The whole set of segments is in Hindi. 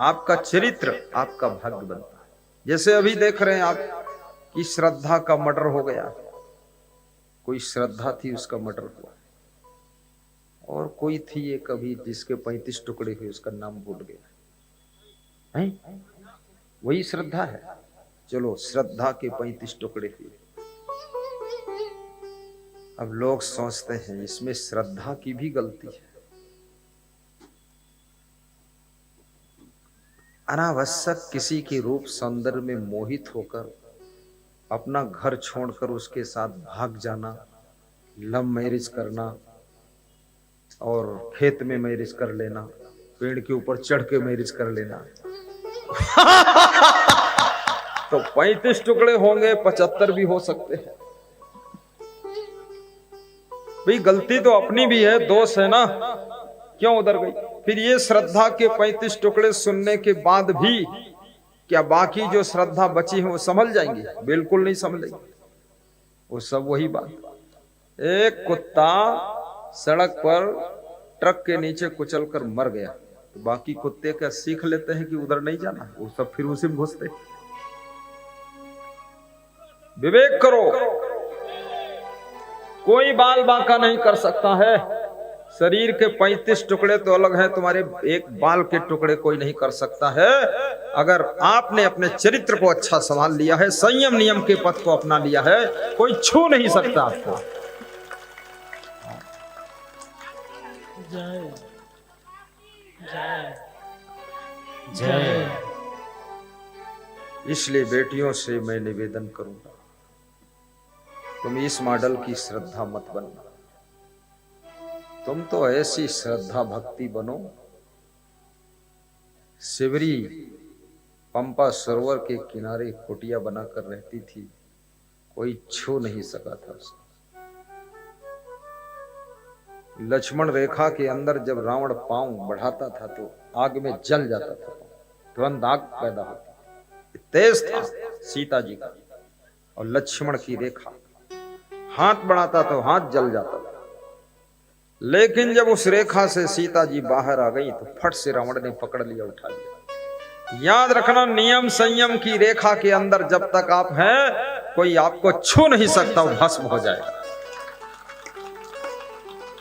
आपका चरित्र आपका भाग्य बनता है। जैसे अभी देख रहे हैं आप कि श्रद्धा का मर्डर हो गया, कोई श्रद्धा थी उसका मर्डर हुआ, और कोई थी एक अभी जिसके 35 टुकड़े हुए, उसका नाम भूल गया है, वही श्रद्धा है। चलो श्रद्धा के 35 टुकड़े हुए। अब लोग सोचते हैं इसमें श्रद्धा की भी गलती है। अनावश्यक किसी के रूप सौंदर्य में मोहित होकर अपना घर छोड़कर उसके साथ भाग जाना, लव मैरिज करना और खेत में मैरिज कर लेना, पेड़ के ऊपर चढ़ के मैरिज कर लेना तो 35 टुकड़े होंगे, 75 भी हो सकते हैं। भाई गलती तो अपनी भी है, दोष है ना, क्यों उधर गई? फिर ये श्रद्धा के 35 टुकड़े सुनने के बाद भी क्या बाकी जो श्रद्धा बची है वो संभल जाएंगी? बिल्कुल नहीं संभलेगी। वो सब वही बात, एक कुत्ता सड़क पर ट्रक के नीचे कुचल कर मर गया तो बाकी कुत्ते क्या सीख लेते हैं कि उधर नहीं जाना? वो सब फिर उसी में घुसते। विवेक करो, कोई बाल बांका नहीं कर सकता है। शरीर के 35 टुकड़े तो अलग हैं, तुम्हारे एक बाल के टुकड़े कोई नहीं कर सकता है। अगर आपने अपने चरित्र को अच्छा संभाल लिया है, संयम नियम के पथ को अपना लिया है, कोई छू नहीं सकता आपको। जय जय जय। इसलिए बेटियों से मैं निवेदन करूंगा, तुम इस मॉडल की श्रद्धा मत बनना। तुम तो ऐसी श्रद्धा भक्ति बनो। शिवरी पंपा सरोवर के किनारे कुटिया बनाकर रहती थी, कोई छू नहीं सका था उसे। लक्ष्मण रेखा के अंदर जब रावण पांव बढ़ाता था तो आग में जल जाता था, तुरंत आग पैदा होती। तेज था सीता जी का, और लक्ष्मण की रेखा, हाथ बढ़ाता तो हाथ जल जाता था। लेकिन जब उस रेखा से सीता जी बाहर आ गई तो फट से रावण ने पकड़ लिया, उठा लिया। याद रखना, नियम संयम की रेखा के अंदर जब तक आप हैं, कोई आपको छू नहीं सकता, वो भस्म हो जाएगा।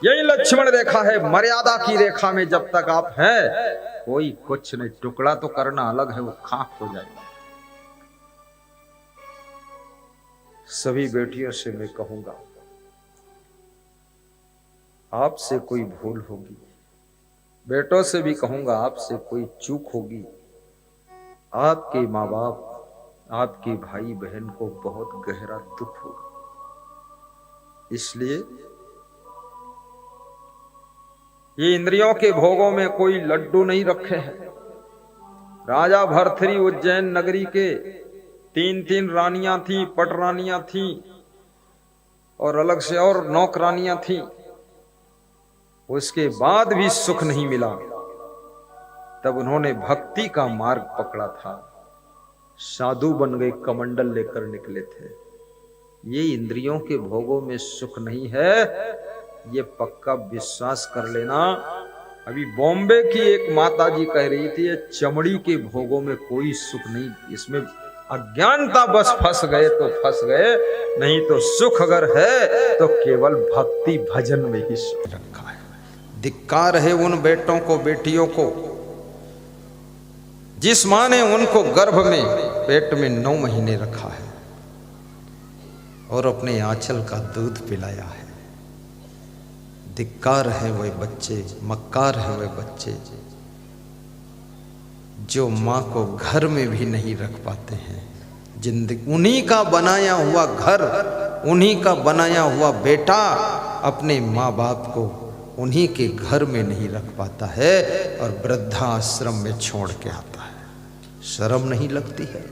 यही लक्ष्मण रेखा है, मर्यादा की रेखा में जब तक आप हैं, कोई कुछ नहीं। टुकड़ा तो करना अलग है, वो खाक हो जाएगा। सभी बेटियों से मैं कहूंगा, आपसे कोई भूल होगी, बेटों से भी कहूंगा आपसे कोई चूक होगी, आपके माँ बाप, आपके भाई बहन को बहुत गहरा दुख होगा। इसलिए ये इंद्रियों के भोगों में कोई लड्डू नहीं रखे हैं। राजा भरथरी उज्जैन नगरी के 3 रानियां थी, पटरानियां थी, और अलग से और नौकरानियां थी। उसके बाद भी सुख नहीं मिला, तब उन्होंने भक्ति का मार्ग पकड़ा था, साधु बन गए, कमंडल लेकर निकले थे। ये इंद्रियों के भोगों में सुख नहीं है, ये पक्का विश्वास कर लेना। अभी बॉम्बे की एक माता जी कह रही थी, ये चमड़ी के भोगों में कोई सुख नहीं, इसमें अज्ञानता, बस फंस गए तो फंस गए, नहीं तो सुख अगर है तो केवल भक्ति भजन में ही सुख रखा है। धिक्कार है उन बेटों को, बेटियों को, जिस मां ने उनको गर्भ में, पेट में 9 महीने रखा है और अपने आंचल का दूध पिलाया है। धिक्कार है वह बच्चे, मक्कार है वह बच्चे जो माँ को घर में भी नहीं रख पाते हैं। जिंदगी उन्हीं का बनाया हुआ घर, उन्हीं का बनाया हुआ बेटा अपने माँ बाप को उन्हीं के घर में नहीं रख पाता है और वृद्धाश्रम में छोड़ के आता है। शर्म नहीं लगती है?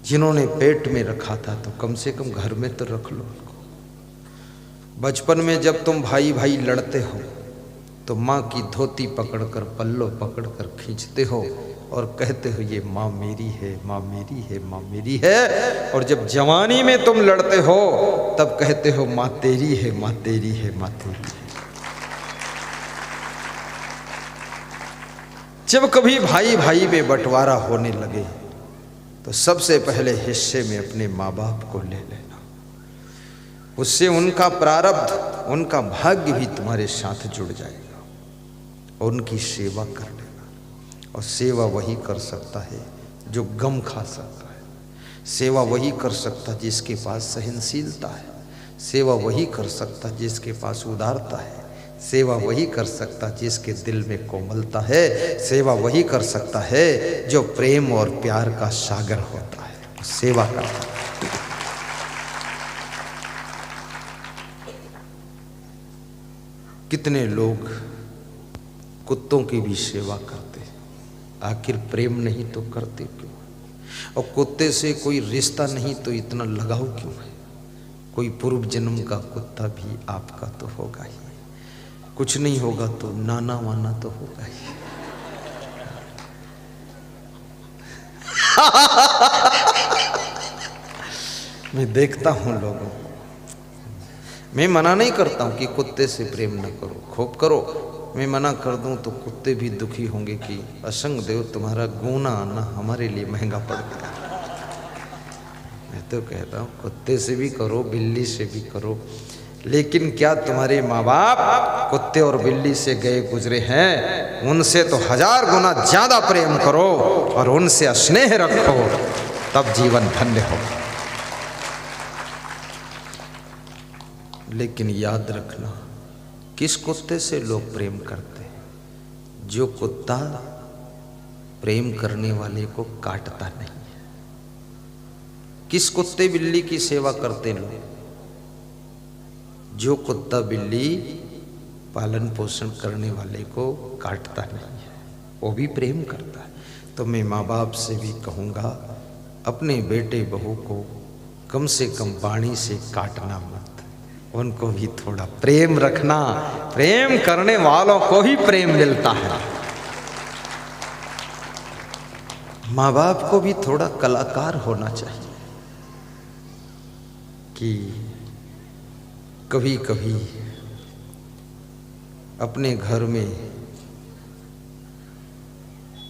जिन्होंने पेट में रखा था तो कम से कम घर में तो रख लो उनको। बचपन में जब तुम भाई भाई लड़ते हो तो माँ की धोती पकड़कर, पल्लो पकड़कर खींचते हो और कहते हो ये माँ मेरी है, माँ मेरी है, माँ मेरी है। और जब जवानी में तुम लड़ते हो तब कहते हो माँ तेरी है, माँ तेरी है, माँ तेरी है। जब कभी भाई भाई में बंटवारा होने लगे तो सबसे पहले हिस्से में अपने माँ बाप को ले लेना, उससे उनका प्रारब्ध, उनका भाग्य भी तुम्हारे साथ जुड़ जाएगा। और उनकी सेवा कर लेना। और सेवा वही कर सकता है जो गम खा सकता है, सेवा वही कर सकता जिसके पास सहनशीलता है, सेवा वही कर सकता जिसके पास उदारता है, सेवा वही कर सकता जिसके दिल में कोमलता है, सेवा वही कर सकता है जो प्रेम और प्यार का सागर होता है, सेवा करता है। कितने लोग कुत्तों की भी सेवा करते हैं, आखिर प्रेम नहीं तो करते क्यों? और कुत्ते से कोई रिश्ता नहीं तो इतना लगाव क्यों है? कोई पूर्व जन्म का कुत्ता भी आपका तो होगा ही, कुछ नहीं होगा तो नाना वाना तो होगा ही। मैं देखता हूं लोगों को, मैं मना नहीं करता हूं कि कुत्ते से प्रेम न करो, खूब करो। मैं मना कर दूं तो कुत्ते भी दुखी होंगे कि असंग देव तुम्हारा गूना आना हमारे लिए महंगा पड़ता है। मैं तो कहता हूं कुत्ते से भी करो, बिल्ली से भी करो, लेकिन क्या तुम्हारे माँ बाप कुत्ते और बिल्ली से गए गुजरे हैं? उनसे तो 1000 गुना ज्यादा प्रेम करो और उनसे स्नेह रखो, तब जीवन धन्य होगा। लेकिन याद रखना, किस कुत्ते से लोग प्रेम करते हैं? जो कुत्ता प्रेम करने वाले को काटता नहीं है। किस कुत्ते बिल्ली की सेवा करते लोग? जो कुत्ता बिल्ली पालन पोषण करने वाले को काटता नहीं है, वो भी प्रेम करता है। तो मैं माँ बाप से भी कहूँगा, अपने बेटे बहू को कम से कम वाणी से काटना मत, उनको भी थोड़ा प्रेम रखना। प्रेम करने वालों को ही प्रेम मिलता है। माँ बाप को भी थोड़ा कलाकार होना चाहिए कि कभी कभी अपने घर में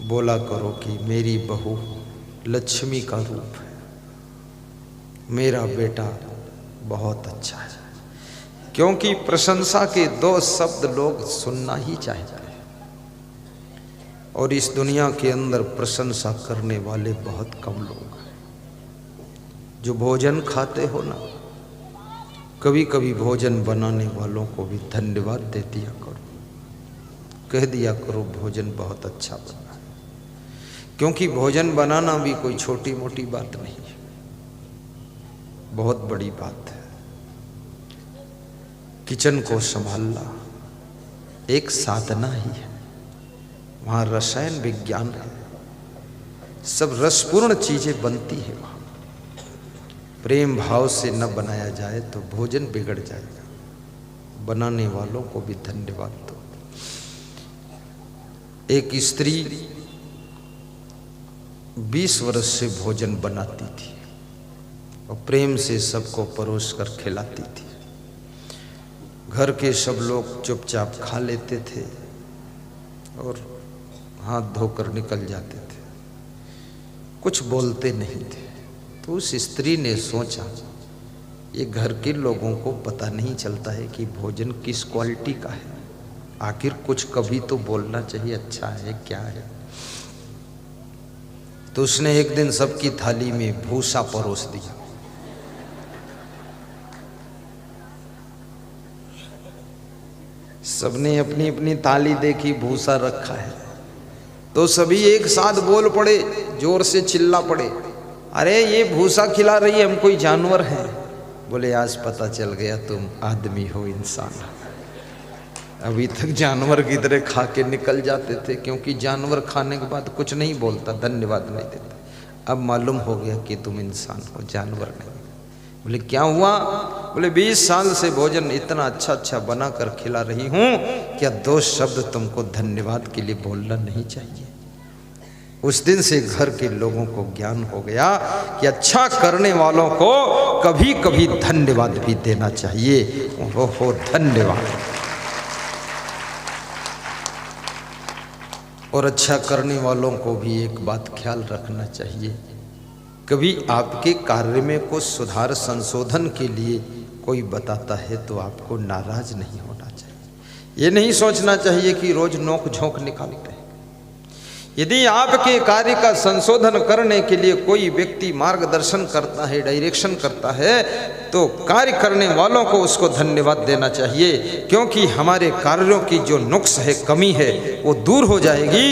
बोला करो कि मेरी बहू लक्ष्मी का रूप है, मेरा बेटा बहुत अच्छा है। क्योंकि प्रशंसा के 2 शब्द लोग सुनना ही चाहते हैं, और इस दुनिया के अंदर प्रशंसा करने वाले बहुत कम लोग हैं। जो भोजन खाते हो ना, कभी कभी भोजन बनाने वालों को भी धन्यवाद दे दिया करो, कह दिया करो भोजन बहुत अच्छा बना है। क्योंकि भोजन बनाना भी कोई छोटी मोटी बात नहीं है, बहुत बड़ी बात है। किचन को संभालना एक साधना ही है, वहाँ रसायन विज्ञान है, सब रसपूर्ण चीजें बनती है वहाँ। प्रेम भाव से न बनाया जाए तो भोजन बिगड़ जाएगा। बनाने वालों को भी धन्यवाद दो। एक स्त्री 20 वर्ष से भोजन बनाती थी और प्रेम से सबको परोस कर खिलाती थी। घर के सब लोग चुपचाप खा लेते थे और हाथ धोकर निकल जाते थे, कुछ बोलते नहीं थे। तो उस स्त्री ने सोचा, ये घर के लोगों को पता नहीं चलता है कि भोजन किस क्वालिटी का है, आखिर कुछ कभी तो बोलना चाहिए, अच्छा है क्या है। तो उसने एक दिन सबकी थाली में भूसा परोस दिया। सबने अपनी अपनी थाली देखी, भूसा रखा है, तो सभी एक साथ बोल पड़े, जोर से चिल्ला पड़े, अरे ये भूसा खिला रही है, हम कोई जानवर हैं? बोले आज पता चल गया तुम आदमी हो, इंसान। अभी तक जानवर की तरह खा के निकल जाते थे, क्योंकि जानवर खाने के बाद कुछ नहीं बोलता, धन्यवाद नहीं देता। अब मालूम हो गया कि तुम इंसान हो, जानवर नहीं। बोले क्या हुआ? बोले 20 साल से भोजन इतना अच्छा अच्छा बना कर खिला रही हूं, क्या 2 शब्द तुमको धन्यवाद के लिए बोलना नहीं चाहिए? उस दिन से घर के लोगों को ज्ञान हो गया कि अच्छा करने वालों को कभी कभी धन्यवाद भी देना चाहिए। हो धन्यवाद। और अच्छा करने वालों को भी एक बात ख्याल रखना चाहिए, कभी आपके कार्य में कुछ सुधार संशोधन के लिए कोई बताता है तो आपको नाराज नहीं होना चाहिए। ये नहीं सोचना चाहिए कि रोज नोक झोंक निकालते हैं। यदि आपके कार्य का संशोधन करने के लिए कोई व्यक्ति मार्गदर्शन करता है, डायरेक्शन करता है, तो कार्य करने वालों को उसको धन्यवाद देना चाहिए, क्योंकि हमारे कार्यों की जो नुक्स है, कमी है, वो दूर हो जाएगी